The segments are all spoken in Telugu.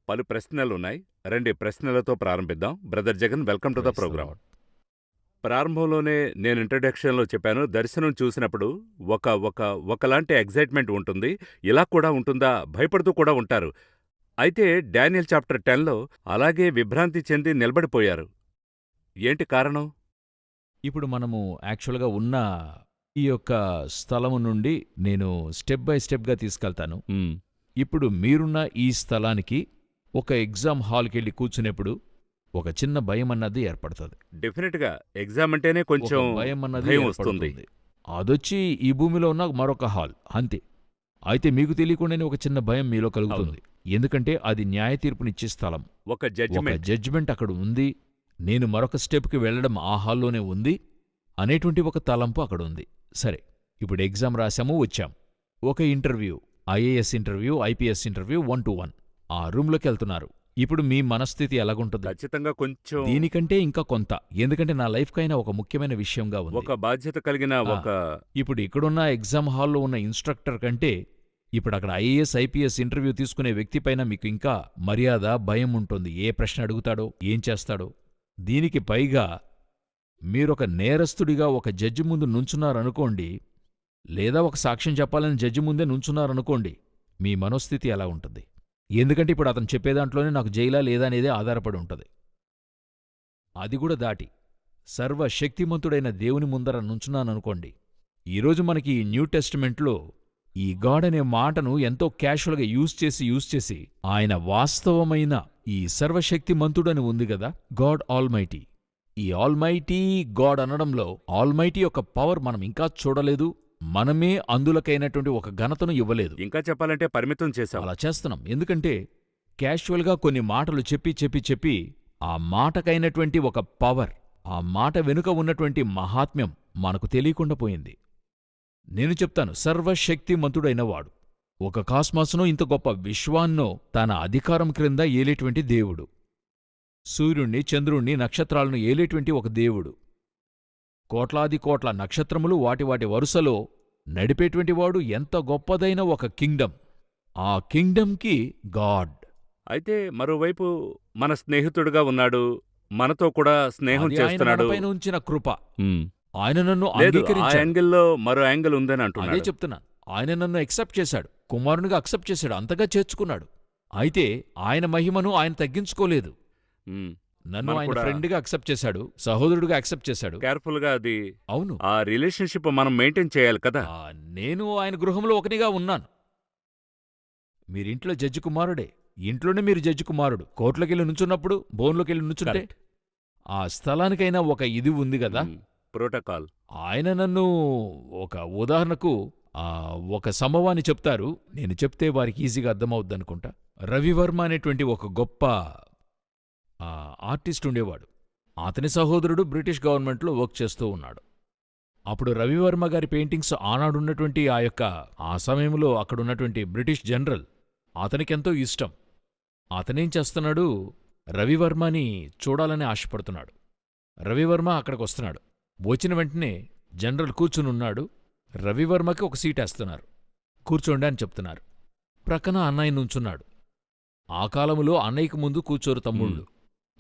పలు ప్రశ్నలున్నాయి. రండి ప్రశ్నలతో ప్రారంభిద్దాం. Brother Jagan welcome to the praise the program. Lord. ప్రారంభంలోనే నేను ఇంట్రడక్షన్‌లో చెప్పాను. దర్శనం చూసినప్పుడు ఒక ఒక ఒకలాంటి ఎక్సైట్‌మెంట్ ఉంటుంది. ఇలా కూడా ఉంటుందా? భయపడుతూ కూడా ఉంటారు. అయితే డానియేల్ చాప్టర్ 10లో అలాగే విభ్రాంతి చెంది నిలబడిపోయారు. ఏంటి కారణం? ఇప్పుడు మనము యాక్చువల్‌గా ఉన్న ఈ యొక్క స్థలము నుండి నేను స్టెప్ బై స్టెప్‌గా తీసుకెళ్తాను. హ్మ్. ఇప్పుడు మీరున్న ఈ స్థలానికి ఒక ఎగ్జామ్ హాల్‌కెళ్ళి కూర్చునేప్పుడు ఒక చిన్న భయమన్నది ఏర్పడుతది. డెఫినిట్‌గా ఎగ్జామ్ అంటేనే ఒక కొంచెం భయమన్నది భయం వస్తుంది. ఏర్పడుతుంది. అదొచ్చి ఈ భూమిలో ఉన్న మరొక హాల్ అంతే. అయితే మీకు తెలియకుండానే ఒక చిన్న భయం మీలో కలుగుతుంది. ఎందుకంటే అది న్యాయ తీర్పునిచ్చే స్థలం. ఒక ఒక జడ్జిమెంట్. జడ్జిమెంట్ అక్కడ ఉంది. నేను మరొక స్టెప్‌కి వెళ్ళడం ఆ హాల్లోనే ఉంది అనేటువంటి ఒక తలంపు అక్కడుంది. సరే, ఇప్పుడు ఎగ్జామ్ రాశాము, వచ్చాం. ఒక interview, IAS interview, IPS interview 1-to-1. ఆ రూమ్‌లోకెళ్తున్నారు. ఇప్పుడు మీ మనస్థితి ఎలాగుంటుంది? ఖచ్చితంగా కొంచెం దీనికంటే ఇంకా కొంత. ఎందుకంటే నా లైఫ్‌కైనా ఒక ముఖ్యమైన విషయంగా ఉంది. ఒక బాధ్యత కలిగిన ఆ. ఒక ఇప్పుడు ఇక్కడున్న ఎగ్జామ్ హాల్లో ఉన్న ఇన్‌స్ట్రక్టర్ కంటే ఇప్పుడక్కడ ఐఏఎస్, ఐపీఎస్ ఇంటర్వ్యూ తీసుకునే వ్యక్తిపైన మీకు ఇంకా మర్యాద, భయం ఉంటుంది. ఏ ప్రశ్న అడుగుతాడో, ఏం చేస్తాడో. దీనికి పైగా మీరొక నేరస్తుడిగా ఒక జడ్జి ముందు నుంచున్నారనుకోండి, లేదా ఒక సాక్ష్యం చెప్పాలని జడ్జి ముందే నుంచున్నారనుకోండి, మీ మనోస్థితి ఎలా ఉంటుంది? ఎందుకంటే ఇప్పుడు అతను చెప్పేదాంట్లోనే నాకు జైలా లేదా అనేదే ఆధారపడి ఉంటది. అది కూడా దాటి సర్వశక్తిమంతుడైన దేవుని ముందర నుంచున్నాననుకోండి. ఈరోజు మనకి ఈ న్యూ టెస్టిమెంట్లో ఈ గాడ్ అనే మాటను ఎంతో క్యాషువల్గా యూజ్ చేసి ఆయన వాస్తవమైన ఈ సర్వశక్తిమంతుడని ఉంది గదా, గాడ్ ఆల్మైటీ. ఈ ఆల్మైటీ గాడ్ అనడంలో ఆల్మైటీ యొక్క పవర్ మనం ఇంకా చూడలేదు. మనమే అందులకైనటువంటి ఒక ఘనతను ఇవ్వలేదు. ఇంకా చెప్పాలంటే పరిమితం చేశాం. అలా చేస్తున్నాం. ఎందుకంటే క్యాషువల్గా కొన్ని మాటలు చెప్పి ఆ మాటకైనటువంటి ఒక పవర్, ఆ మాట వెనుక ఉన్నటువంటి మహాత్మ్యం మనకు తెలియకుండా పోయింది. నేను చెప్తాను, సర్వశక్తిమంతుడైన వాడు, ఒక కాస్మాస్నో ఇంత గొప్ప విశ్వాన్నో తన అధికారం క్రింద ఏలేటువంటి దేవుడు, సూర్యుణ్ణి, చంద్రుణ్ణి, నక్షత్రాలను ఏలేటువంటి ఒక దేవుడు, కోట్లాది కోట్ల నక్షత్రములు వాటి వరుసలో నడిపేటువంటి వాడు, ఎంత గొప్పదైన ఒక కింగ్డమ్. ఆ కింగ్డమ్కి గాడ్. అయితే మరోవైపు మన స్నేహితుడుగా ఉన్నాడు. మనతో కూడా స్నేహం అది ఆయన చేస్తున్నాడు. మనపైన ఉంచిన కృప. హ్మ్. ఆయన నన్ను లేదు, ఆ అంగీకరించాడు. యాంగిల్లో మరో యాంగిల్ ఉందని అదే అంటున్నాడు. చెప్తున్నాను. ఆయన నన్ను యాక్సెప్ట్ చేశాడు, కుమారునిగా యాక్సెప్ట్ చేశాడు, అంతగా చేర్చుకున్నాడు. అయితే ఆయన మహిమను ఆయన తగ్గించుకోలేదు. హ్మ్. నన్ను మనం ఆయన కూడా ఫ్రెండ్గా యాక్సెప్ట్ చేశాడు, సహోదరుడిగా యాక్సెప్ట్ చేశాడు. కేర్ఫుల్గా అది అవును. ఆ రిలేషన్షిప్ మనం మెయింటైన్ చేయాలి కదా. నేను ఆయన గృహంలో ఒకనిగా ఉన్నాను. మీరింట్లో జడ్జి కుమారుడే. ఇంట్లోనే మీరు జడ్జి కుమారుడు. కోర్టులోకెళ్ళి నుంచున్నప్పుడు, బోన్లోకెళ్ళి నుంచుంటే Correct. ఆ స్థలానికైనా ఒక ఇది ఉంది గదా. హ్మ్. ప్రోటోకాల్. ఆయన నన్ను ఒక ఉదాహరణకు ఒక సంభవాన్ని చెప్తారు. నేను చెప్తే వారికి ఈజీగా అర్థమవుద్దనుకుంటా. రవివర్మ అనేటువంటి ఒక గొప్ప ఆర్టిస్ట్ ఉండేవాడు. అతని సహోదరుడు బ్రిటిష్ గవర్నమెంట్లో వర్క్ చేస్తూ ఉన్నాడు. అప్పుడు రవివర్మ గారి పెయింటింగ్స్ ఆనాడున్నటువంటి ఆ సమయంలో అక్కడున్నటువంటి బ్రిటిష్ జనరల్ అతనికెంతో ఇష్టం. అతనేం చేస్తున్నాడు, రవివర్మని చూడాలని ఆశపడుతున్నాడు. రవివర్మ అక్కడికొస్తున్నాడు. వచ్చిన వెంటనే జనరల్ కూర్చునున్నాడు. రవివర్మకి ఒక సీటేస్తున్నారు. కూర్చోండి అని చెప్తున్నారు. ప్రక్కన అన్నయ్య నుంచున్నాడు. ఆ కాలములో అన్నయ్యకు ముందు కూర్చోరు తమ్ముళ్ళు.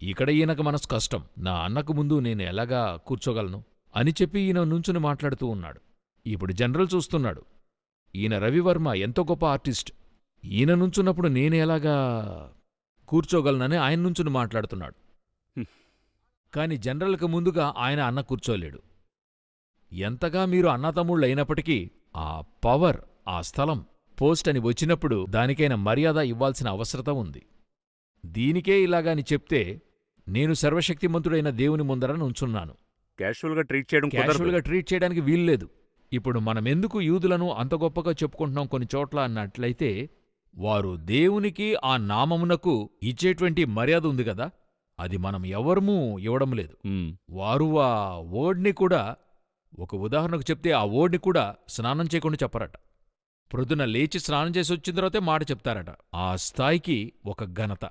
ఇక్కడ ఈయనకు మనసు కష్టం. నా అన్నకు ముందు నేను ఎలాగా కూర్చోగలను అని చెప్పి ఈయన నుంచుని మాట్లాడుతూ ఉన్నాడు. ఇప్పుడు జనరల్ చూస్తున్నాడు, ఈయన రవివర్మ ఎంతో గొప్ప ఆర్టిస్ట్, ఈయన నుంచున్నప్పుడు నేను ఎలాగా కూర్చోగలనని ఆయన నుంచుని మాట్లాడుతున్నాడు. కాని జనరల్కి ముందుగా ఆయన అన్న కూర్చోలేడు. ఎంతగా మీరు అన్నతమ్ముళ్ళైనప్పటికీ ఆ పవర్, ఆ స్థలం, పోస్ట్ అని వచ్చినప్పుడు దానికైన మర్యాద ఇవ్వాల్సిన అవసరత ఉంది. దీనికే ఇలాగాని చెప్తే నేను సర్వశక్తిమంతుడైన దేవుని ముందర నుంచున్నాను. క్యాషువల్గా ట్రీట్ చేయడం క్యాషువల్గా కుదరదు. ట్రీట్ చేయడానికి వీల్లేదు. ఇప్పుడు మనమెందుకు యూదులను అంత గొప్పగా చెప్పుకుంటున్నాం కొన్ని చోట్ల అన్నట్లయితే, వారు దేవునికి ఆ నామమునకు ఇచ్చేటువంటి మర్యాద ఉంది గదా, అది మనం ఎవరమూ ఇవ్వడం లేదు. హ్మ్. వారు ఆ వర్డ్ని కూడా, ఒక ఉదాహరణకు చెప్తే ఆ వర్డ్ని కూడా స్నానం చేయకుండా చెప్పరట. ప్రొద్దున లేచి స్నానం చేసి వచ్చిన తర్వాతే మాట చెప్తారట. ఆ స్థాయికి ఒక ఘనత.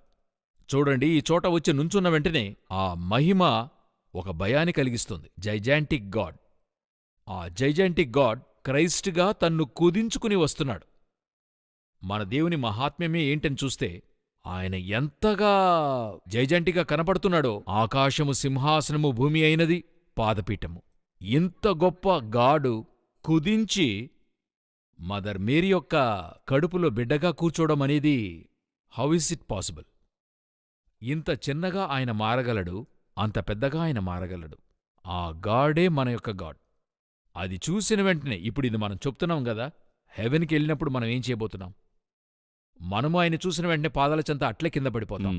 చూడండి, ఈ చోట వచ్చి నుంచున్న వెంటనే ఆ మహిమ ఒక భయాన్ని కలిగిస్తుంది. Gigantic God. ఆ జైజాంటిక్ గాడ్ క్రైస్ట్గా తన్ను కుదించుకుని వస్తున్నాడు. మన దేవుని మహాత్మ్యమే ఏంటని చూస్తే ఆయన ఎంతగా జైజంటిగా కనపడుతున్నాడో, ఆకాశము సింహాసనము, భూమి అయినది పాదపీఠము. ఇంత గొప్ప గాడు కుదించి మదర్ మేరీ యొక్క కడుపులో బిడ్డగా కూర్చోవడం అనేది హౌ ఇస్ ఇట్ పాసిబుల్? ఇంత చిన్నగా ఆయన మారగలడు, అంత పెద్దగా ఆయన మారగలడు. ఆ గాడే మన యొక్క గాడ్. అది చూసిన వెంటనే ఇప్పుడు ఇది మనం చెప్తున్నాం గదా, హెవెన్కి వెళ్ళినప్పుడు మనం ఏం చేయబోతున్నాం? మనము ఆయన చూసిన వెంటనే పాదాల చెంత అట్లే కింద పడిపోతాం.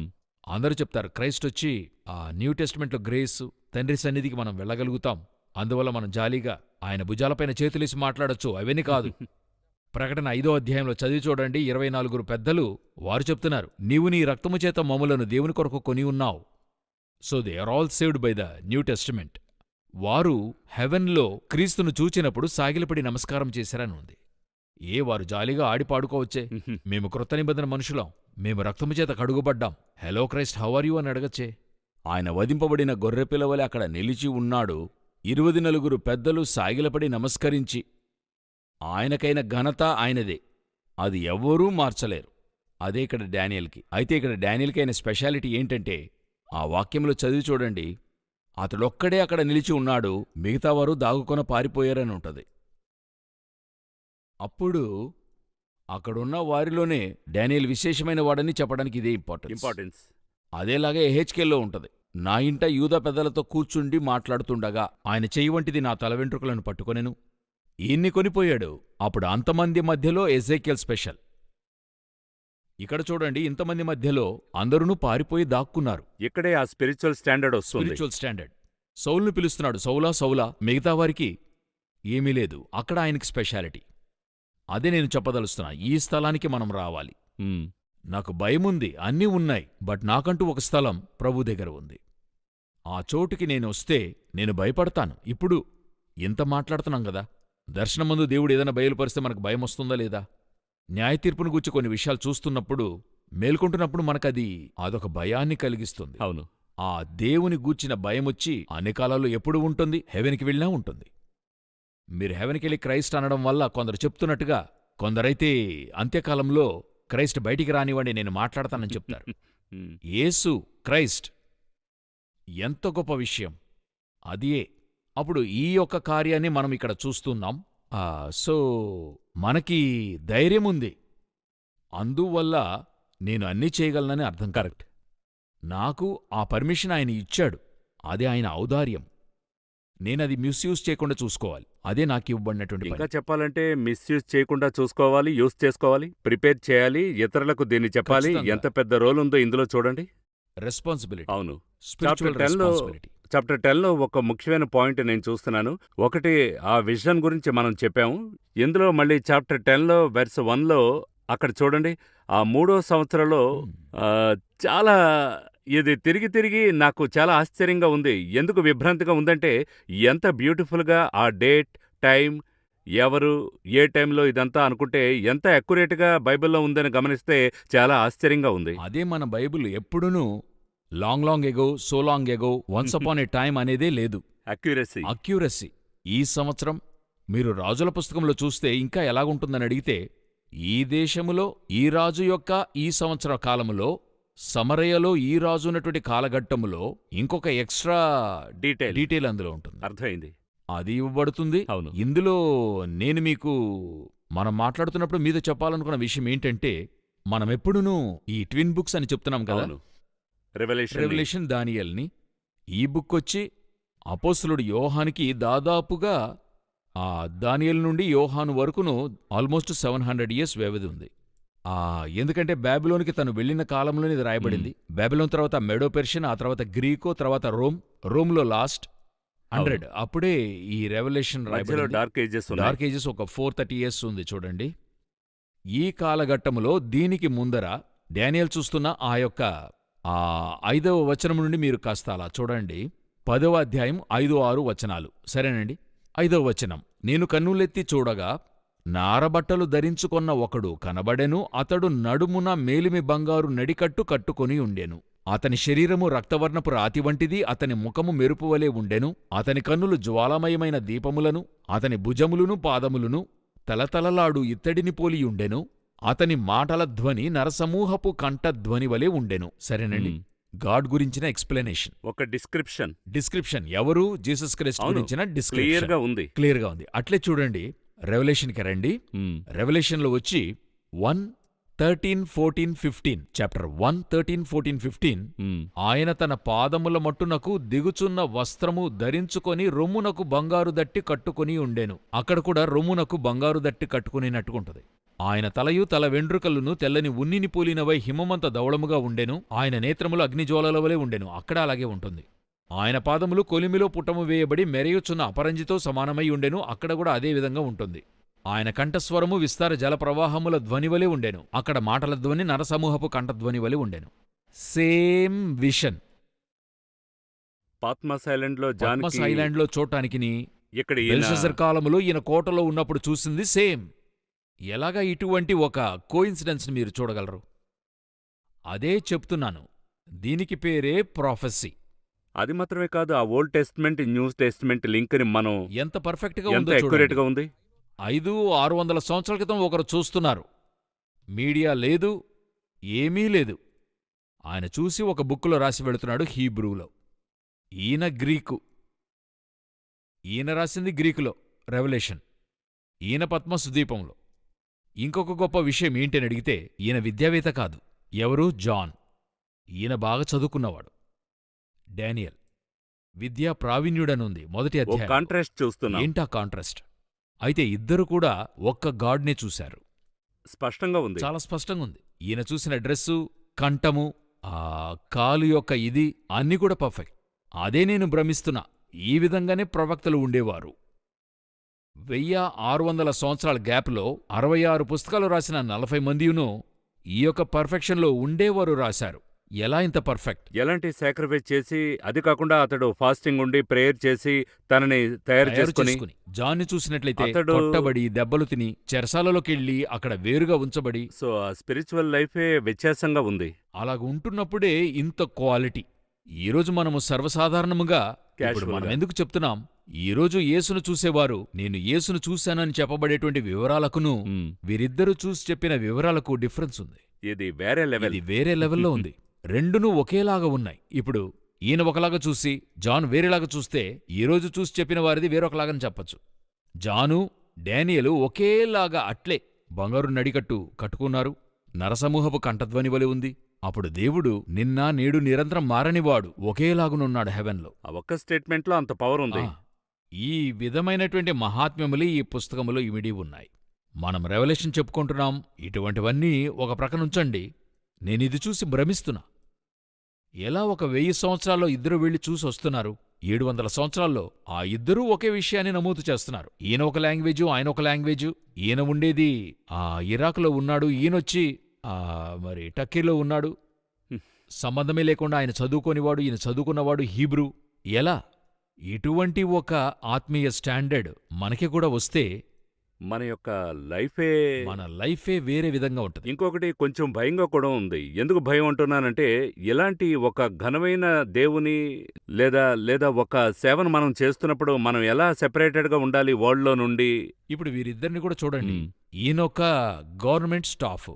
అందరూ చెప్తారు క్రైస్ట్ వచ్చి ఆ న్యూ టెస్టిమెంట్లో గ్రేస్, తండ్రి సన్నిధికి మనం వెళ్ళగలుగుతాం, అందువల్ల మనం జాలీగా ఆయన భుజాలపైన చేతులేసి మాట్లాడొచ్చు. అవన్నీ కాదు. ప్రకటన 5వ అధ్యాయంలో చదివి చూడండి. 24 పెద్దలు వారు చెప్తున్నారు, నీవు నీ రక్తము చేత మమ్ములను దేవుని కొరకు కొని ఉన్నావు. So they are all saved by the new testament. వారు హెవెన్లో క్రీస్తును చూచినప్పుడు సాగిలపడి నమస్కారం చేశారని ఉంది. వారు జాలీగా ఆడి పాడుకోవచ్చే, మేము క్రొత్త నిబంధన మనుషులం, మేము రక్తము చేత కడుగుబడ్డాం, hello Christ how are you అని అడగచ్చే. ఆయన వధింపబడిన గొర్రెపిల్లవలె అక్కడ నిలిచి ఉన్నాడు. 24 పెద్దలు సాగిలపడి నమస్కరించి, ఆయనకైన ఘనత ఆయనదే, అది ఎవ్వరూ మార్చలేరు. అదే ఇక్కడ డానియేల్కి. అయితే ఇక్కడ డానియేల్కి అయిన స్పెషాలిటీ ఏంటంటే, ఆ వాక్యంలో చదివి చూడండి, అతడొక్కడే అక్కడ నిలిచి ఉన్నాడు, మిగతావారు దాగుకొన పారిపోయారని ఉంటది. అప్పుడు అక్కడున్న వారిలోనే డానియేల్ విశేషమైన వాడని చెప్పడానికి ఇదే ఇంపార్టెన్స్. అదేలాగే ఎహెచ్కేల్లో ఉంటది. నా ఇంట యూదా పెద్దలతో కూర్చుండి మాట్లాడుతుండగా ఆయన చెయ్యి వంటిది నా తల వెంట్రుకలను పట్టుకొనెను. ఈయన్ని కొనిపోయాడు. అప్పుడు అంతమంది మధ్యలో ఎజేకియల్ స్పెషల్. ఇక్కడ చూడండి, ఇంతమంది మధ్యలో అందరూ పారిపోయి దాక్కున్నారు. ఇక్కడే ఆ స్పిరిచువల్ స్టాండర్డ్ వస్తుంది. Spiritual standard. సౌలును పిలుస్తున్నాడు, సౌలా సౌలా. మిగతా వారికి ఏమీ లేదు. అక్కడ ఆయనకి స్పెషాలిటీ. అదే నేను చెప్పదలుస్తున్నా. ఈ స్థలానికి మనం రావాలి. నాకు భయముంది, అన్నీ ఉన్నాయి, బట్ నాకంటూ ఒక స్థలం ప్రభు దగ్గర ఉంది. ఆ చోటుకి నేను వస్తే నేను భయపడతాను. ఇప్పుడు ఇంత మాట్లాడుతున్నాం గదా, దర్శనం ముందు దేవుడు ఏదైనా బయలుపరిస్తే మనకు భయం వస్తుందా లేదా? న్యాయతీర్పును గూర్చి కొన్ని విషయాలు చూస్తున్నప్పుడు, మేల్కొంటున్నప్పుడు మనకది అదొక భయాన్ని కలిగిస్తుంది. అవును. ఆ దేవుని గూర్చిన భయమొచ్చి అన్ని కాలాల్లో ఎప్పుడు ఉంటుంది? హెవెన్కి వెళ్ళినా ఉంటుంది. మీరు హెవెన్కెళ్ళి క్రైస్ట్ అనడం వల్ల కొందరు చెప్తున్నట్టుగా, కొందరైతే అంత్యకాలంలో క్రైస్ట్ బయటికి రానివ్వండి నేను మాట్లాడతానని చెప్తారు. యేసు క్రైస్ట్ ఎంత గొప్ప విషయం అదియే. అప్పుడు ఈ యొక్క కార్యాన్ని మనం ఇక్కడ చూస్తున్నాం. సో మనకి ధైర్యముంది, అందువల్ల నేను అన్నీ చేయగలనని అర్థం. కరెక్ట్. నాకు ఆ పర్మిషన్ ఆయన ఇచ్చాడు, అదే ఆయన ఔదార్యం. నేనది మిస్యూజ్ చేయకుండా చూసుకోవాలి. అదే నాకు ఇవ్వబడినటువంటి ఇంకా చెప్పాలంటే మిస్యూజ్ చేయకుండా చూసుకోవాలి, యూజ్ చేసుకోవాలి, ప్రిపేర్ చేయాలి, ఇతరులకు దీన్ని చెప్పాలి. ఎంత పెద్ద రోల్ ఉందో ఇందులో చూడండి. రెస్పాన్సిబిలిటీ. అవును. Spiritual responsibility. చాప్టర్ 10లో ఒక ముఖ్యమైన పాయింట్ నేను చూస్తున్నాను. ఒకటి ఆ విజన్ గురించి మనం చెప్పాము. ఇందులో మళ్ళీ చాప్టర్ 10లో వెర్స్ 1లో అక్కడ చూడండి, ఆ 3వ సంవత్సరంలో చాలా ఇది తిరిగి తిరిగి నాకు చాలా ఆశ్చర్యంగా ఉంది. ఎందుకు విభ్రాంతిగా ఉందంటే, ఎంత బ్యూటిఫుల్గా ఆ డేట్, టైం, ఎవరు, ఏ టైంలో ఇదంతా అనుకుంటే ఎంత అక్యురేట్గా బైబిల్లో ఉందని గమనిస్తే చాలా ఆశ్చర్యంగా ఉంది. అదే మన బైబిల్ ఎప్పుడునూ long ago, so long ago, once upon a time అనేదే లేదు. అక్యూరసీ. ఈ సంవత్సరం మీరు రాజుల పుస్తకంలో చూస్తే ఇంకా ఎలాగుంటుందని అడిగితే, ఈ దేశములో ఈ రాజు యొక్క ఈ సంవత్సర కాలములో, సమరయలో ఈ రాజు ఉన్నటువంటి కాలఘట్టములో ఇంకొక ఎక్స్ట్రా డీటెయిల్ అందులో ఉంటుంది. అర్థమైంది. అది ఇవ్వబడుతుంది. అవును. ఇందులో నేను మీకు మనం మాట్లాడుతున్నప్పుడు మీతో చెప్పాలనుకున్న విషయం ఏంటంటే, మనమెప్పుడునూ ఈ ట్విన్ బుక్స్ అని చెప్తున్నాం కదా, రెవల్యూషన్, దానియేల్ని. ఈ బుక్ వచ్చి అపోస్తలుడు యోహానికి దాదాపుగా ఆ దానియేలు నుండి యోహాను వరకును ఆల్మోస్ట్ 700 years వ్యవధి ఉంది. ఎందుకంటే బాబిలోనికి తను వెళ్లిన కాలంలోనే ఇది రాయబడింది. బాబిలోన్ తర్వాత మెడో పెర్షియన్, ఆ తర్వాత గ్రీకో, తర్వాత రోమ్లో లాస్ట్ 100. అప్పుడే ఈ రెవల్యూషన్ రాయబడింది. డార్క్ ఏజెస్ ఒక 430 years ఉంది చూడండి. ఈ కాలఘట్టములో దీనికి ముందర డానియేల్ చూస్తున్న ఆ యొక్క 5వ వచనం నుండి మీరు కాస్త అలా చూడండి. 10వ అధ్యాయం 5-6 వచనాలు. సరేనండి. 5వ వచనం, నేను కన్నులెత్తి చూడగా నారబట్టలు ధరించుకొన్న ఒకడు కనబడెను. అతడు నడుమున మేలిమి బంగారు నడికట్టు కట్టుకొని ఉండెను. అతని శరీరము రక్తవర్ణపు రాతి వంటిది, అతని ముఖము మెరుపువలే ఉండెను. అతని కన్నులు జ్వాలామయమైన దీపములను, అతని భుజములును పాదములును తలతలలాడు ఇత్తడిని పోలియుండెను. అతని మాటల ధ్వని నరసమూహపు కంఠధ్వని వలె ఉండెను. సరేనండి, గాడ్ గురించిన ఎక్స్ప్లెనేషన్, ఒక డిస్క్రిప్షన్. ఎవరు? జీసస్ క్రైస్ట్ అవును, గురించిన క్లియర్ డిస్క్రిప్షన్. గా ఉంది. క్లియర్గా ఉంది. అట్లే చూడండి, రెవల్యూషన్కి రండి. రెవల్యూషన్లో వచ్చి 1:13-14-15, చాప్టర్ 1:13-14-15. ఆయన తన పాదముల మట్టునకు దిగుచున్న వస్త్రము ధరించుకొని రొమ్మునకు బంగారు దట్టి కట్టుకుని ఉండెను. అక్కడ కూడా రొమ్మునకు బంగారు దట్టి కట్టుకునినట్టుకుంటది. ఆయన తలయు తల వెండ్రుకలును తెల్లని ఉన్నిని పోలినవై హిమమంత ధవళముగా ఉండెను. ఆయన నేత్రములు అగ్నిజ్వాలల వలె ఉండెను. అక్కడ అలాగే ఉంటుంది. ఆయన పాదములు కొలిమిలో పుట్టము వేయబడి మెరయుచున్న అపరంజితో సమానమై ఉండెను. అక్కడ కూడా అదే విధంగా ఉంటుంది. ఆయన కంఠస్వరము విస్తార జలప్రవాహముల ధ్వనివలే ఉండెను. అక్కడ మాటల ధ్వని నరసమూహపు కంఠధ్వని వలె ఉండెను. Same vision. పాత్మస్ ఐలాండ్లో చూడటానికిని ఇక్కడ బెల్షస్సర్ కాలములో ఈయన కోటలో ఉన్నప్పుడు చూసింది సేమ్. ఎలాగా ఇటువంటి ఒక కోయిన్సిడెన్స్ని మీరు చూడగలరు? అదే చెప్తున్నాను, దీనికి పేరే ప్రాఫెసీ. అది మాత్రమే కాదు, ఆ old testament new testament link ని మనం ఎంత పర్ఫెక్ట్గా ఎంత ఉందో అక్యురేట్ గా చూడండి. ఉంది. 500-600 సంవత్సరాల క్రితం ఒకరు చూస్తున్నారు. మీడియా లేదు, ఏమీ లేదు. ఆయన చూసి ఒక బుక్కులో రాసి వెళుతున్నాడు హీబ్రూలో. ఈయన గ్రీకు. ఈయన రాసింది గ్రీకులో రెవల్యూషన్. ఈయన పద్మస్ ద్వీపంలో. ఇంకొక గొప్ప విషయం ఏంటని అడిగితే, ఈయన విద్యావేత్త కాదు. ఎవరు? జాన్. ఈయన బాగా చదువుకున్నవాడు. డానియల్ విద్యా ప్రావీణ్యుడనుంది మొదటి అధ్యాయం. కాంట్రాస్ట్ చూస్తున్నాం. ఏంటా కాంట్రాస్ట్? అయితే ఇద్దరు కూడా ఒక్క గాడ్నే చూశారు. స్పష్టంగా ఉంది, చాలా స్పష్టంగా ఉంది. ఈయన చూసిన డ్రెస్సు, కంఠము, ఆ కాలు యొక్క ఇది అన్నీ కూడా పర్ఫెక్ట్. అదే నేను భ్రమిస్తున్నా. ఈ విధంగానే ప్రవక్తలు ఉండేవారు. 1600 సంవత్సరాల గ్యాప్లో 66 పుస్తకాలు రాసిన 40 మందియును ఈ యొక్క పర్ఫెక్షన్లో ఉండేవారు రాశారు. ఎలా ఇంత పర్ఫెక్ట్? ఎలాంటి సాక్రిఫైస్ చేసి, అది కాకుండా అతడు ఫాస్టింగ్ ఉండి ప్రేయర్ చేసి తనని తయారు చేసుకుని. జాన్ని చూసినట్లయితే అతడు కొట్టబడి దెబ్బలు తిని చెరసాలలోకెళ్ళి అక్కడ వేరుగా ఉంచబడి, సో ఆ స్పిరిచువల్ లైఫే వ్యత్యాసంగా ఉంది. అలాగ ఉంటున్నప్పుడే ఇంత క్వాలిటీ. ఈరోజు మనము సర్వసాధారణముగా ఇప్పుడు మనం ఎందుకు చెప్తున్నాం, ఈరోజు యేసును చూసేవారు నేను యేసును చూశానని చెప్పబడేటువంటి వివరాలకును వీరిద్దరూ చూసి చెప్పిన వివరాలకు డిఫరెన్స్ ఉంది. ఇది వేరే లెవెల్. ఇది వేరే లెవెల్లో ఉంది. రెండునూ ఒకేలాగా ఉన్నాయి. ఇప్పుడు ఈయన ఒకలాగా చూసి జాన్ వేరేలాగా చూస్తే ఈరోజు చూసి చెప్పిన వారిది వేరొకలాగని చెప్పచ్చు. జాను, డానియలు ఒకేలాగా అట్లే బంగారు నడికట్టు కట్టుకున్నారు. నరసమూహపు కంఠధ్వని వలె ఉంది. అప్పుడు దేవుడు నిన్న నేడు నిరంతరం మారనివాడు, ఒకేలాగునున్నాడు హెవెన్లో. ఆ ఒక్క స్టేట్మెంట్లో అంత పవర్ ఉంది. ఈ విధమైనటువంటి మహాత్మ్యములు ఈ పుస్తకములో ఇమిడి ఉన్నాయి. మనం రెవల్యూషన్ చెప్పుకుంటున్నాం. ఇటువంటివన్నీ ఒక ప్రక్కనుంచండి. నేనిది చూసి భ్రమిస్తున్నా. ఎలా ఒక 1000 సంవత్సరాల్లో ఇద్దరు వెళ్ళి చూసొస్తున్నారు. 700 సంవత్సరాల్లో ఆ ఇద్దరూ ఒకే విషయాన్ని నమోదు చేస్తున్నారు. ఈయన ఒక లాంగ్వేజు, ఆయన ఒక లాంగ్వేజు. ఈయన ఉండేది ఇరాక్లో ఉన్నాడు, ఈయనొచ్చి మరి టర్కీలో ఉన్నాడు. సంబంధమే లేకుండా ఆయన చదువుకోనివాడు, ఈయన చదువుకున్నవాడు హీబ్రూ. ఎలా? ఇటువంటి ఒక ఆత్మీయ స్టాండర్డ్ మనకి కూడా వస్తే మన లైఫే వేరే విధంగా ఉంటుంది. ఇంకొకటి కొంచెం భయంగా కూడా ఉంది. ఎందుకు భయం అంటున్నానంటే, ఇలాంటి ఒక ఘనమైన దేవుని లేదా ఒక సేవను మనం చేస్తున్నప్పుడు మనం ఎలా సెపరేటెడ్గా ఉండాలి వరల్డ్లో నుండి. ఇప్పుడు వీరిద్దరిని కూడా చూడండి. ఈయనొక గవర్నమెంట్ స్టాఫ్.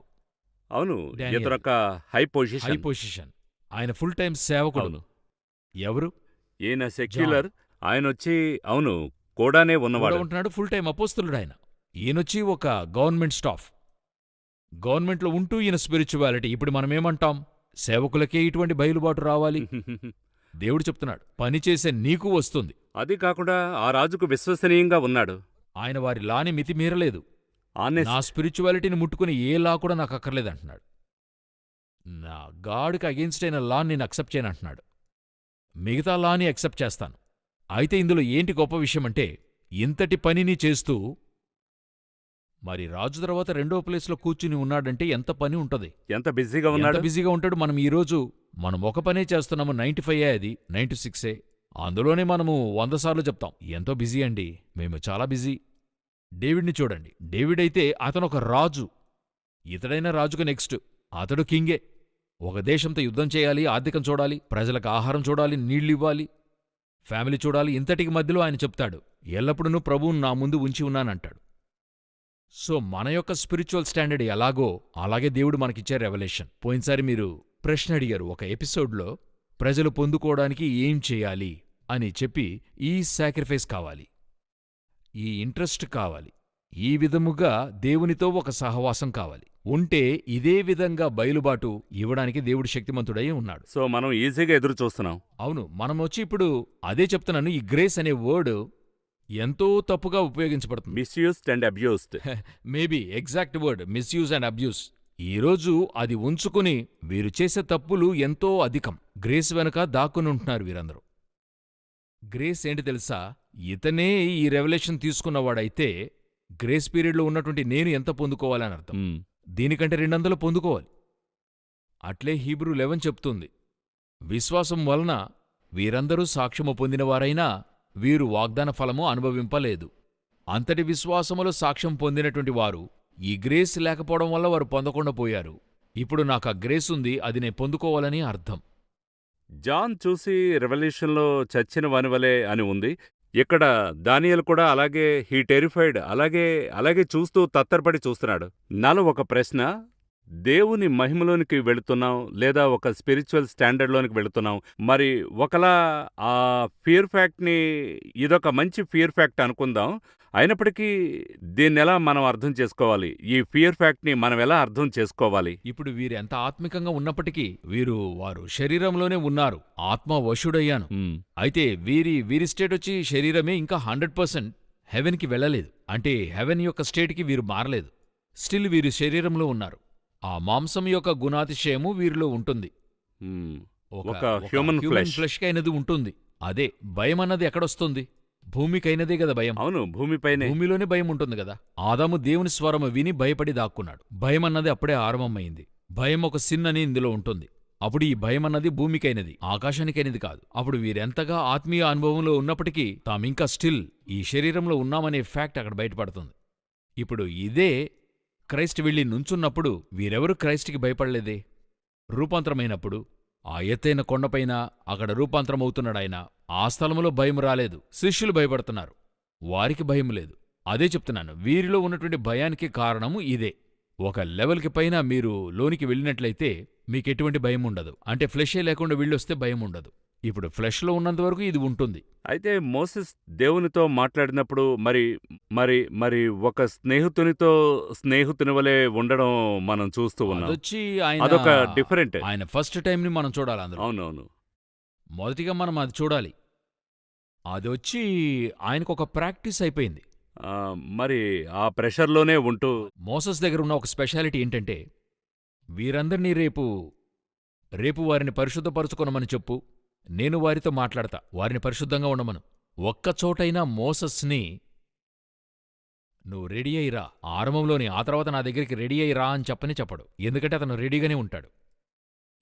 అవును, ఇతరొక హై పొజిషన్. ఆయన ఫుల్ టైం సేవకుడు. ఎవరు? ఈయన సెక్యులర్. ఆయనొచ్చి అవును కూడానే ఉన్నవాడు ఉంటున్నాడు. ఫుల్ టైం అపోస్తలుడు ఆయన. ఈయనొచ్చి ఒక గవర్నమెంట్ స్టాఫ్. గవర్నమెంట్లో ఉంటూ ఈయన స్పిరిచువాలిటీ. ఇప్పుడు మనమేమంటాం? సేవకులకే ఇటువంటి బయలుబాటు రావాలి. దేవుడు చెప్తున్నాడు, పనిచేసే నీకు వస్తుంది. అది కాకుండా ఆ రాజుకు విశ్వసనీయంగా ఉన్నాడు. ఆయన వారి లాని మితిమీరలేదు. నా స్పిరిచువాలిటీని ముట్టుకుని ఏ లా కూడా నాకు అక్కర్లేదంటున్నాడు. నా గాడ్కి అగెన్స్ట్ అయిన లాని నేను అక్సెప్ట్ చేయనంటున్నాడు. మిగతా లాని అక్సెప్ట్ చేస్తాను. అయితే ఇందులో ఏంటి గొప్ప విషయమంటే, ఇంతటి పనిని చేస్తూ మరి రాజు తర్వాత రెండో ప్లేస్లో కూర్చుని ఉన్నాడంటే ఎంత పని ఉంటది, ఎంత బిజీగా ఉంటాడు. మనం ఒక పనే చేస్తున్నాము. 95 అది 96. అందులోనే మనము 100 సార్లు చెప్తాం ఎంతో బిజీ అండి, మేము చాలా బిజీ. డేవిడ్ని చూడండి. డేవిడ్ అయితే అతనొక రాజు. ఇతడైన రాజుకు నెక్స్ట్ అతడు కింగే. ఒక దేశంతో యుద్ధం చేయాలి, ఆర్థికం చూడాలి, ప్రజలకు ఆహారం చూడాలి, నీళ్ళివ్వాలి, ఫ్యామిలీ చూడాలి. ఇంతటికి మధ్యలో ఆయన చెప్తాడు, ఎల్లప్పుడూ ప్రభువును నా ముందు ఉంచి ఉన్నానంటాడు. సో మన యొక్క స్పిరిచువల్ స్టాండర్డ్ ఎలాగో అలాగే దేవుడు మనకిచ్చే రెవల్యూషన్. పోయినసారి మీరు ప్రశ్న అడిగారు ఒక ఎపిసోడ్లో, ప్రజలు పొందుకోవడానికి ఏం చేయాలి అని చెప్పి, ఈ సాక్రిఫైస్ కావాలి, ఈ ఇంట్రెస్ట్ కావాలి, ఈ విధముగా దేవునితో ఒక సహవాసం కావాలి. ఉంటే ఇదే విధంగా బయలుబాటు ఇవ్వడానికి దేవుడు శక్తిమంతుడై ఉన్నాడు. సో మనం ఈజీగా ఎదురు చూస్తున్నాం. అవును, మనమొచ్చి ఇప్పుడు అదే చెప్తున్నాను, ఈ గ్రేస్ అనే వర్డ్ ఎంతో తప్పుగా ఉపయోగించబడుతుంది. Misused and abused. Maybe exact word misuse and abuse. ఈరోజు అది ఉంచుకుని వీరు చేసే తప్పులు ఎంతో అధికం. గ్రేస్ వెనక దాక్కునుంటున్నారు వీరందరూ. గ్రేస్ ఏంటి తెలుసా? ఇతనే ఈ రెవల్యూషన్ తీసుకున్నవాడైతే గ్రేస్ పీరియడ్లో ఉన్నటువంటి నేను ఎంత పొందుకోవాలని అర్థం. దీనికంటే 200 పొందుకోవాలి. అట్లే హీబ్రూ 11 చెప్తుంది, విశ్వాసం వలన వీరందరూ సాక్ష్యము పొందినవారైనా వీరు వాగ్దాన ఫలము అనుభవింపలేదు. అంతటి విశ్వాసములో సాక్ష్యం పొందినటువంటి వారు ఈ గ్రేస్ లేకపోవడం వల్ల వారు పొందకుండా పోయారు. ఇప్పుడు నాకు ఆ గ్రేస్ ఉంది, అది నేను పొందుకోవాలని అర్థం. జాన్ చూసి రెవల్యూషన్లో చచ్చిన వానివలే అని ఉంది. ఇక్కడ దానియేలు కూడా అలాగే హీ టెరిఫైడ్, అలాగే చూస్తూ తత్తరపడి చూస్తున్నాడు. నాలో ఒక ప్రశ్న, దేవుని మహిమలోనికి వెళుతున్నాం లేదా ఒక స్పిరిచువల్ స్టాండర్డ్లోనికి వెళుతున్నాం. మరి ఒకలా ఆ ఫియర్ ఫ్యాక్ట్ని ఇదొక మంచి ఫియర్ ఫ్యాక్ట్ అనుకుందాం. అయినప్పటికీ దీన్నెలా మనం అర్థం చేసుకోవాలి? ఈ ఫియర్ ఫ్యాక్ట్ని మనం ఎలా అర్థం చేసుకోవాలి? ఇప్పుడు వీరు ఎంత ఆత్మికంగా ఉన్నప్పటికీ వారు శరీరంలోనే ఉన్నారు. ఆత్మ వశుడయ్యాను. అయితే వీరి స్టేట్ వచ్చి శరీరమే ఇంకా 100% హెవెన్కి వెళ్ళలేదు. అంటే హెవెన్ యొక్క స్టేట్కి వీరు మారలేదు. స్టిల్ వీరు శరీరంలో ఉన్నారు. ఆ మాంసం యొక్క గుణాతిశయము వీరిలో ఉంటుంది. ఒక హ్యూమన్ ఫ్లెష్ కైనది ఉంటుంది. అదే భయం అన్నది ఎక్కడొస్తుంది? భూమికైనదే గదా భయం. అవును, భూమిలోనే భయం ఉంటుంది గదా. ఆదాము దేవుని స్వరము విని భయపడి దాక్కున్నాడు. భయం అన్నది అప్పుడే ఆరంభమైంది. భయం ఒక సిన్ అని ఇందులో ఉంటుంది. అప్పుడు ఈ భయం అన్నది భూమికైనది, ఆకాశానికైనది కాదు. అప్పుడు వీరెంతగా ఆత్మీయ అనుభవంలో ఉన్నప్పటికీ తామింకా స్టిల్ ఈ శరీరంలో ఉన్నామనే ఫ్యాక్ట్ అక్కడ బయటపడుతుంది. ఇప్పుడు ఇదే క్రైస్ట్ వెళ్ళి నుంచున్నప్పుడు వీరెవరూ క్రైస్ట్కి భయపడలేదే. రూపాంతరమైనప్పుడు ఆ ఎత్తైన కొండపైన అక్కడ రూపాంతరమవుతున్నాడాయన. ఆ స్థలములో భయం రాలేదు. శిష్యులు భయపడుతున్నారు, వారికి భయం లేదు. అదే చెప్తున్నాను, వీరిలో ఉన్నటువంటి భయానికి కారణము ఇదే. ఒక లెవెల్కి పైన మీరు లోనికి వెళ్ళినట్లయితే మీకెటువంటి భయం ఉండదు. అంటే ఫ్లెషే లేకుండా వెళ్ళొస్తే భయం ఉండదు. ఇప్పుడు ఫ్లెష్లో ఉన్నంతవరకు ఇది ఉంటుంది. అయితే మోసెస్ దేవునితో మాట్లాడినప్పుడు మరి ఒక స్నేహితుని వలె ఉండడం మనం చూస్తూ ఉన్నాం. అదొచ్చి అదొక డిఫరెంట్. ఆయన ఫస్ట్ టైంని మనం చూడాలి అందులో. అవునవును, మొదటిగా మనం అది చూడాలి. అదొచ్చి ఆయనకొక ప్రాక్టీస్ అయిపోయింది. మరి ఆ ప్రెషర్లోనే ఉంటూ మోసెస్ దగ్గర ఉన్న ఒక స్పెషాలిటీ ఏంటంటే, వీరందరినీ రేపు వారిని పరిశుద్ధపరుచుకొనమని చెప్పు, నేను వారితో మాట్లాడతా, వారిని పరిశుద్ధంగా ఉండమను. ఒక్కచోటైనా మోసెస్ని నువ్వు రెడీ అయ్యిరా ఆరంభంలోని, ఆ తర్వాత నా దగ్గరికి రెడీ అయ్యిరా అని చెప్పడు. ఎందుకంటే అతను రెడీగానే ఉంటాడు.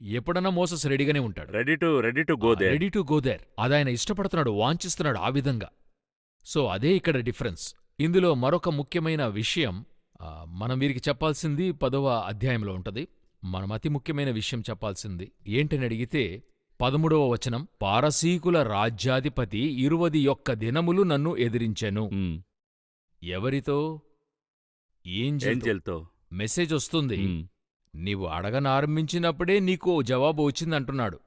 ఎప్పుడన్నా మోసెస్ రెడీగానే ఉంటాడు. Ready to go there. అదాయన ఇష్టపడుతున్నాడు, వాంఛిస్తున్నాడు ఆ విధంగా. సో అదే ఇక్కడ డిఫరెన్స్. ఇందులో మరొక ముఖ్యమైన విషయం మనం వీరికి చెప్పాల్సింది 10వ అధ్యాయంలో ఉంటది. మనం అతి ముఖ్యమైన విషయం చెప్పాల్సింది ఏంటని అడిగితే 13వ వచనం, పారసీకుల రాజ్యాధిపతి 21 దినములు నన్ను ఎదిరించెను. ఎవరితో? ఏంజెల్తో. మెసేజ్ వస్తుంది. నీవు అడగనారంభించినప్పుడే నీకు జవాబు వచ్చిందంటున్నాడు.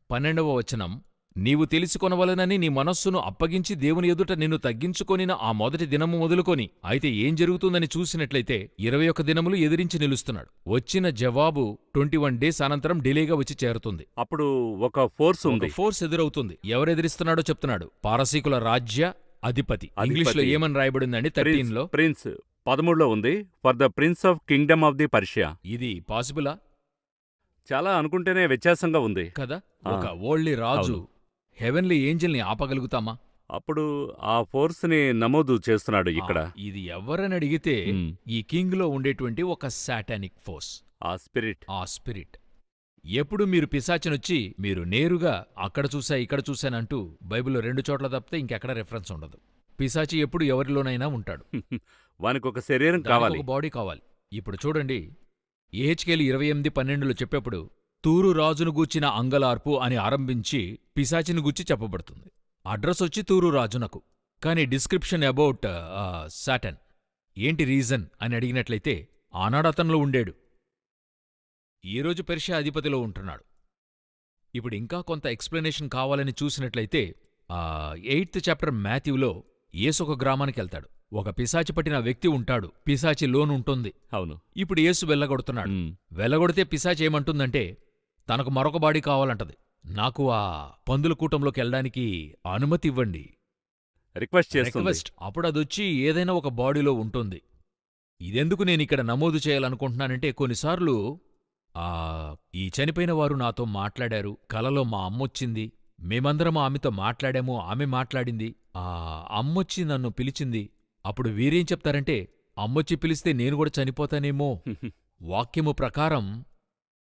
12వ వచనం, నీవు తెలుసుకొనవలనని నీ మనస్సును అప్పగించి దేవుని ఎదుట నిన్ను తగ్గించుకొనిన ఆ మొదటి దినము మొదలుకొని అయితే ఏం జరుగుతుందని చూసినట్లయితే 21 దినములు ఎదిరించి నిలుస్తున్నాడు. వచ్చిన జవాబు 21 డేస్ అనంతరం డిలేగా వచ్చి చేరుతుంది. అప్పుడు ఒక ఫోర్స్ ఎదురవుతుంది. ఎవరెదిరిస్తున్నాడో చెప్తున్నాడు. పారసీకుల రాజ్య అధిపతి. ఇంగ్లీష్లో ఏమని రాయబడిందండి? 13లో ప్రిన్స్, 13లో ఉంది, for the prince of Kingdom of the Persia. ఇది పాసిబులా? చాలా అనుకుంటేనే వ్యత్యాసంగా ఉంది కదా. ఒక వరల్డ్లీ రాజు హెవెన్లీ ఏంజల్ని ఆపగలుగుతామా? అప్పుడు ఆ ఫోర్స్ ని నమోదు చేస్తున్నాడు ఇక్కడ. ఇది ఎవరని అడిగితే ఈ కింగ్ లో ఉండేటువంటి ఒక సాటానిక్ ఫోర్స్, ఆ స్పిరిట్. ఎప్పుడు మీరు పిశాచినొచ్చి మీరు నేరుగా అక్కడ చూసా ఇక్కడ చూశానంటూ బైబిల్లో 2 చోట్ల తప్పితే ఇంకెక్కడ రెఫరెన్స్ ఉండదు. పిశాచి ఎప్పుడు ఎవరిలోనైనా ఉంటాడు. వానికి ఒక శరీరం కావాలి, ఒక బాడీ కావాలి. ఇప్పుడు చూడండి, యెహెజ్కేలు 28:12లో చెప్పేప్పుడు తూరు రాజును గూర్చిన అంగలార్పు అని ఆరంభించి పిశాచిని గూర్చి చెప్పబడుతుంది. అడ్రస్ వచ్చి తూరు రాజునకు, కానీ డిస్క్రిప్షన్ అబౌట్ సాటన్. ఏంటి రీజన్ అని అడిగినట్లయితే ఆనాడతనిలో ఉండేడు. ఈరోజు పెర్షియా అధిపతిలో ఉంటున్నాడు. ఇప్పుడు ఇంకా కొంత ఎక్స్ప్లెనేషన్ కావాలని చూసినట్లయితే 8th చాప్టర్ మాథ్యూలో యేసు ఒక గ్రామానికెళ్తాడు. ఒక పిశాచి పట్టిన వ్యక్తి ఉంటాడు. పిశాచి లోనుంటుంది. అవును. ఇప్పుడు యేసు వెళ్ళగొడుతున్నాడు. మ్, వెళ్ళగొడితే పిశాచి ఏమంటుందంటే తనకు మరొక బాడీ కావాలంటది. నాకు ఆ పందుల కూటంలోకి వెళ్ళడానికి అనుమతి ఇవ్వండి. రిక్వెస్ట్ చేస్తుంది. రిక్వెస్ట్. అప్పుడదొచ్చి ఏదైనా ఒక బాడీలో ఉంటుంది. ఇదెందుకు నేనిక్కడ నమోదు చేయాలనుకుంటున్నానంటే కొన్నిసార్లు ఈ చనిపోయిన వారు నాతో మాట్లాడారు. కలలో మా అమ్మొచ్చింది. మేమందరం ఆమెతో మాట్లాడాము. ఆమె మాట్లాడింది. అమ్మొచ్చి నన్ను పిలిచింది. అప్పుడు వీరేం చెప్తారంటే అమ్మొచ్చి పిలిస్తే నేను కూడా చనిపోతానేమో. వాక్యము ప్రకారం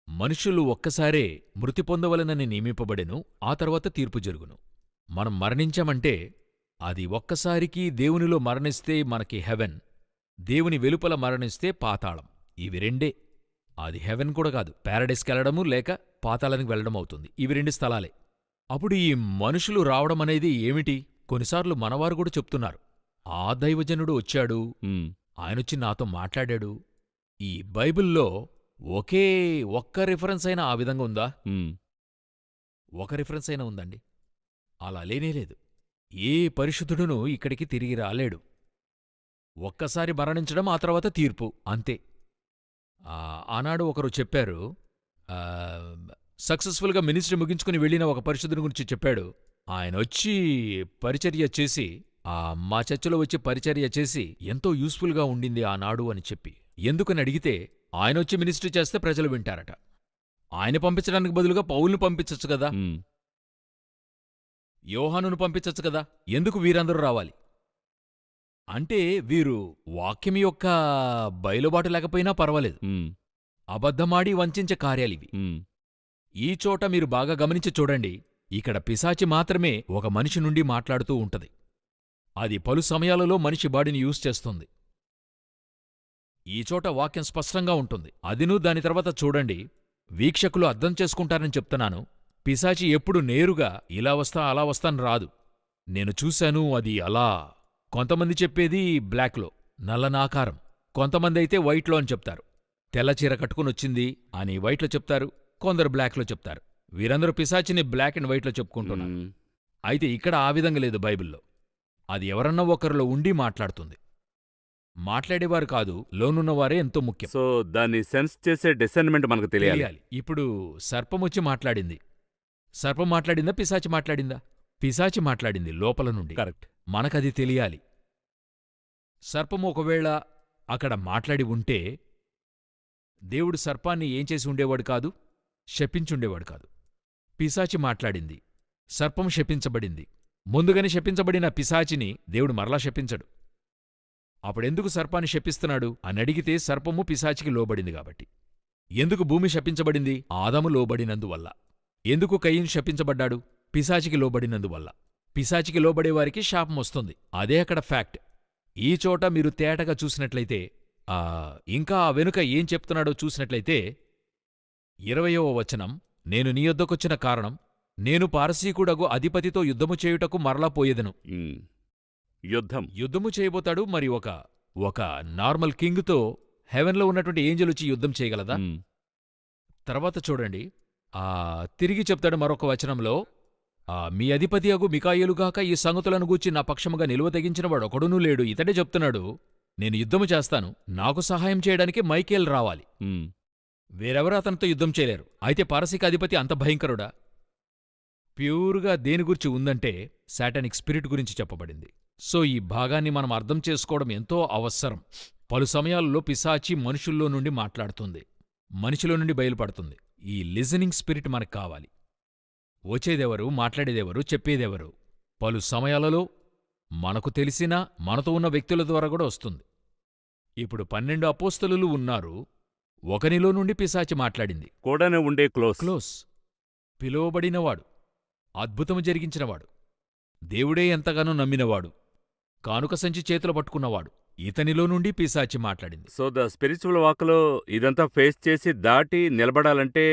మనుషులు ఒక్కసారే మృతి పొందవలనని నియమింపబడెను. ఆ తర్వాత తీర్పు జరుగును. మనం మరణించామంటే అది ఒక్కసారికి దేవునిలో మరణిస్తే మనకి హెవెన్, దేవుని వెలుపల మరణిస్తే పాతాళం. ఇవి రెండే. అది హెవెన్ కూడా కాదు, ప్యారడైస్కెళ్లడము లేక పాతాళానికి వెళ్లడం అవుతుంది. ఇవి 2 స్థలాలే. అప్పుడు ఈ మనుషులు రావడమనేది ఏమిటి? కొన్నిసార్లు మనవారు కూడా చెప్తున్నారు, ఆ దైవజనుడు వచ్చాడు, మ్, ఆయనొచ్చి నాతో మాట్లాడాడు. ఈ బైబిల్లో ఒకే ఒక్క రిఫరెన్స్ అయినా ఆ విధంగా ఉందా? మ్, ఒక రిఫరెన్స్ అయినా ఉందండి? అలా లేనేలేదు. ఏ పరిశుద్ధుడునూ ఇక్కడికి తిరిగి రాలేడు. ఒక్కసారి మరణించడం, ఆ తర్వాత తీర్పు, అంతే. ఆనాడు ఒకరు చెప్పారు, సక్సెస్ఫుల్గా మినిస్ట్రీ ముగించుకుని వెళ్ళిన ఒక పరిశుద్ధుని గురించి చెప్పాడు. ఆయనొచ్చి పరిచర్య చేసి, మా చర్చలో వచ్చి పరిచర్య చేసి ఎంతో యూస్ఫుల్గా ఉండింది ఆనాడు అని చెప్పి. ఎందుకని అడిగితే ఆయనొచ్చి మినిస్ట్రీ చేస్తే ప్రజలు వింటారట. ఆయన పంపించడానికి బదులుగా పౌలును పంపించచ్చు కదా, మ్, యోహానును పంపించచ్చు కదా, ఎందుకు వీరందరూ రావాలి? అంటే వీరు వాక్యం యొక్క బయలుబాటు లేకపోయినా పర్వాలేదు. మ్, అబద్ధమాడి వంచించే కార్యాలివి. మ్, ఈ చోట మీరు బాగా గమనించి చూడండి. ఇక్కడ పిశాచి మాత్రమే ఒక మనిషి నుండి మాట్లాడుతూ ఉంటది. అది పలు సమయాలలో మనిషి బాడీని యూజ్ చేస్తుంది. ఈ చోట వాక్యం స్పష్టంగా ఉంటుంది. అదినూ దాని తర్వాత చూడండి. వీక్షకులు అర్థం చేసుకుంటారని చెప్తున్నాను. పిశాచి ఎప్పుడు నేరుగా ఇలా వస్తా అలా వస్తాను రాదు. నేను చూశాను అది అలా. కొంతమంది చెప్పేది బ్లాక్లో, నల్లనాకారం. కొంతమంది అయితే వైట్లో అని చెప్తారు. తెల్లచీర కట్టుకునొచ్చింది అని వైట్లో చెప్తారు, కొందరు బ్లాక్లో చెప్తారు. వీరందరూ పిశాచిని బ్లాక్ అండ్ వైట్లో చెప్పుకుంటున్నారు. మ్. అయితే ఇక్కడ ఆ విధంగా లేదు బైబిల్లో. అది ఎవరన్నా ఒకరిలో ఉండి మాట్లాడుతుంది. మాట్లాడేవారు కాదు, లోనున్నవారే ఎంతో ముఖ్యం. సో దాన్ని సెన్స్ చేసే డిసైన్మెంట్ మనకు తెలియాలి. తెలియాలి. ఇప్పుడు సర్పమొచ్చి మాట్లాడింది. సర్పం మాట్లాడిందా, పిశాచి మాట్లాడిందా? పిశాచి మాట్లాడింది లోపల నుండి. కరెక్ట్. మనకది తెలియాలి. సర్పము ఒకవేళ అక్కడ మాట్లాడి ఉంటే దేవుడు సర్పాన్ని ఏం చేసి ఉండేవాడు కాదు, శపించుండేవాడు కాదు. పిశాచి మాట్లాడింది, సర్పం శపించబడింది. ముందుగానే శపించబడిన పిశాచిని దేవుడు మరలా శపించడు. అప్పుడెందుకు సర్పాన్ని శపిస్తున్నాడు అని అడిగితే సర్పము పిశాచికి లోబడింది కాబట్టి. ఎందుకు భూమి శపించబడింది? ఆదాము లోబడినందువల్ల. ఎందుకు కయీను శపించబడ్డాడు? పిశాచికి లోబడినందువల్ల. పిశాచికి లోబడేవారికి శాపం వస్తుంది. అదే అక్కడ ఫ్యాక్ట్. ఈ చోట మీరు తేటగా చూసినట్లయితే, ఇంకా ఆ వెనుక ఏం చెప్తున్నాడో చూసినట్లయితే 20వ వచనం, నేను నీ యొద్దకొచ్చిన కారణం, నేను పారసీకుడగు అధిపతితో యుద్ధము చేయుటకు మరలా పోయేదను. మ్, యుద్ధం. యుద్ధము చేయబోతాడు. మరి ఒక నార్మల్ కింగ్తో హెవెన్లో ఉన్నటువంటి ఏంజెల్ వచ్చి యుద్ధం చేయగలదా? మ్, తర్వాత చూడండి, తిరిగి చెప్తాడు మరొక వచనంలో, మీ అధిపతి అగు మికాయేలుగాక ఈ సంగతులను గూర్చి నా పక్షముగా నిలువ తెగించినవాడు ఒకడునూ లేడు. ఇతడే చెప్తున్నాడు, నేను యుద్ధము చేస్తాను, నాకు సహాయం చేయడానికి మైకేల్ రావాలి. మ్, వేరెవరు అతనితో యుద్ధం చేయలేరు. అయితే పారసీక అధిపతి అంత భయంకరుడా? ప్యూర్గా దేని గురించి ఉందంటే శాటానిక్ స్పిరిట్ గురించి చెప్పబడింది. సో ఈ భాగాన్ని మనం అర్థం చేసుకోవడం ఎంతో అవసరం. పలు సమయాల్లో పిశాచి మనుషుల్లో నుండి మాట్లాడుతుంది, మనిషిలో నుండి బయలుపడుతుంది. ఈ లిజనింగ్ స్పిరిట్ మనకు కావాలి. వచ్చేదెవరు, మాట్లాడేదెవరు, చెప్పేదెవరు? పలు సమయాలలో మనకు తెలిసిన, మనతో ఉన్న వ్యక్తుల ద్వారా కూడా వస్తుంది. ఇప్పుడు 12 అపోస్తలులు ఉన్నారు. ఒకనిలో నుండి పిశాచి మాట్లాడింది. కూడానే ఉండే క్లోజ్. పిలువబడినవాడు, అద్భుతము జరిగించినవాడు, దేవుడే ఎంతగానో నమ్మినవాడు, కానుక సంచి చేతులు పట్టుకున్నవాడు, ఇతనిలో నుండి పిశాచి మాట్లాడింది. సో, ద స్పిరిచువల్ వాక్‌లో ఇదంతా ఫేస్ చేసి దాటి నిలబడాలంటే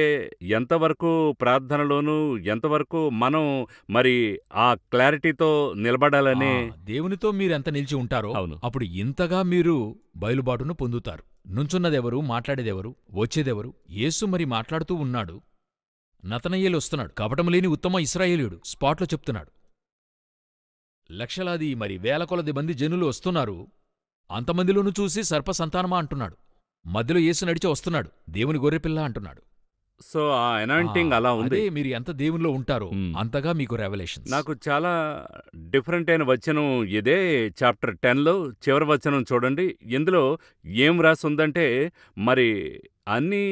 ఎంతవరకు ప్రార్థనలోనూ, ఎంతవరకు మనం మరి ఆ క్లారిటీతో నిలబడాలని దేవునితో మీరెంత నిలిచి ఉంటారో అవును. అప్పుడు ఇంతగా మీరు బయలుబాటును పొందుతారు. నుంచున్నదెవరు, మాట్లాడేదెవరు, వచ్చేదెవరు? యేసు మరి మాట్లాడుతూ ఉన్నాడు. నతనయేలు వస్తున్నాడు. కపటం లేని ఉత్తమ ఇశ్రాయేలీయుడు స్పాట్లో చెప్తున్నాడు. లక్షలాది మరి వేల కొలది మంది జనులు వస్తున్నారు. అంతమందిలోనూ చూసి సర్పసంతానమా అంటున్నాడు. మధ్యలో యేసు నడిచి వస్తున్నాడు. దేవుని గొర్రెపిల్ల అంటున్నాడు. సో, ఆ అనాయింటింగ్ అలా ఉంది. అదే మీరు ఎంత దేవునిలో ఉంటారో హ్మ్. అంతగా మీకు రెవల్యూషన్స్. నాకు చాలా డిఫరెంట్ అయిన వచనం ఇదే చాప్టర్ 10లో చివరి వచనం చూడండి. ఇందులో ఏం రాసుందంటే మరి అన్నీ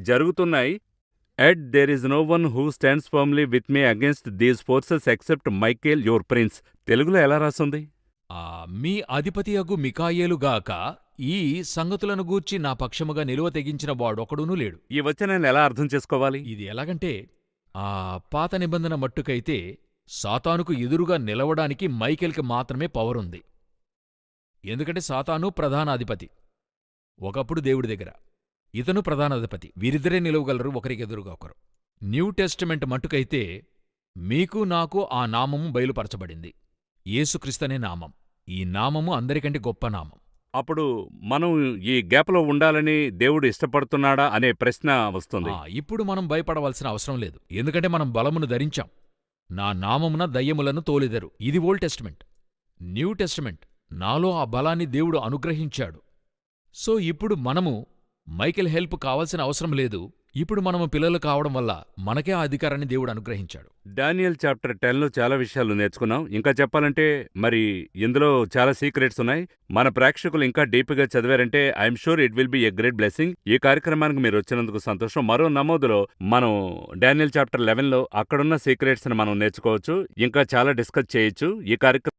జరుగుతున్నాయి. At there is no one who stands firmly with me against these forces except Michael your prince. తెలుగులో ఎలా రాసుంది? మీ అధిపతియగు మికాయేలుగాక ఈ సంగతులను గూర్చి నా పక్షముగా నిలువ తెగించిన వాడొకడునూ లేడు. ఈ వచనాన్ని ఎలా అర్థం చేసుకోవాలి? ఇది ఎలాగంటే పాత నిబంధన మట్టుకైతే సాతానుకు ఎదురుగా నిలవడానికి మైకేల్కి మాత్రమే పవరుంది. ఎందుకంటే సాతాను ప్రధానాధిపతి, ఒకప్పుడు దేవుడి దగ్గర. ఇతను ప్రధానాధిపతి. వీరిద్దరే నిలవగలరు ఒకరికెదురుగా ఒకరు. న్యూ టెస్టమెంట్ మట్టుకైతే మీకు నాకు ఆ నామము బయలుపరచబడింది. యేసుక్రీస్తనే నామం. ఈ నామము అందరికంటే గొప్ప నామం. అప్పుడు మనం ఈ గ్యాప్‌లో ఉండాలని దేవుడు ఇష్టపడుతున్నాడా అనే ప్రశ్న వస్తుంది. ఇప్పుడు మనం భయపడవలసిన అవసరం లేదు. ఎందుకంటే మనం బలమును ధరించాం. నా నామమున దయ్యములను తోలెదరు. ఇది ఓల్డ్ టెస్టమెంట్. న్యూ టెస్టమెంట్ నాలో ఆ బలాన్ని దేవుడు అనుగ్రహించాడు. సో ఇప్పుడు మనము మైకేల్ హెల్ప్ కావాల్సిన అవసరం లేదు. ఇప్పుడు మనము పిల్లలు కావడం వల్ల మనకే ఆ అధికారాన్ని దేవుడు అనుగ్రహించాడు. డానియల్ చాప్టర్ 10లో చాలా విషయాలు నేర్చుకున్నాం. ఇంకా చెప్పాలంటే మరి ఇందులో చాలా సీక్రెట్స్ ఉన్నాయి. మన ప్రేక్షకులు ఇంకా డీప్‌గా చదివారంటే I'm sure it will be a great blessing. ఈ కార్యక్రమానికి మీరు వచ్చినందుకు సంతోషం. మరో నమోదులో మనం డానియల్ చాప్టర్ 11లో అక్కడున్న సీక్రెట్స్‌ని మనం నేర్చుకోవచ్చు. ఇంకా చాలా డిస్కస్ చేయొచ్చు. ఈ కార్యక్రమం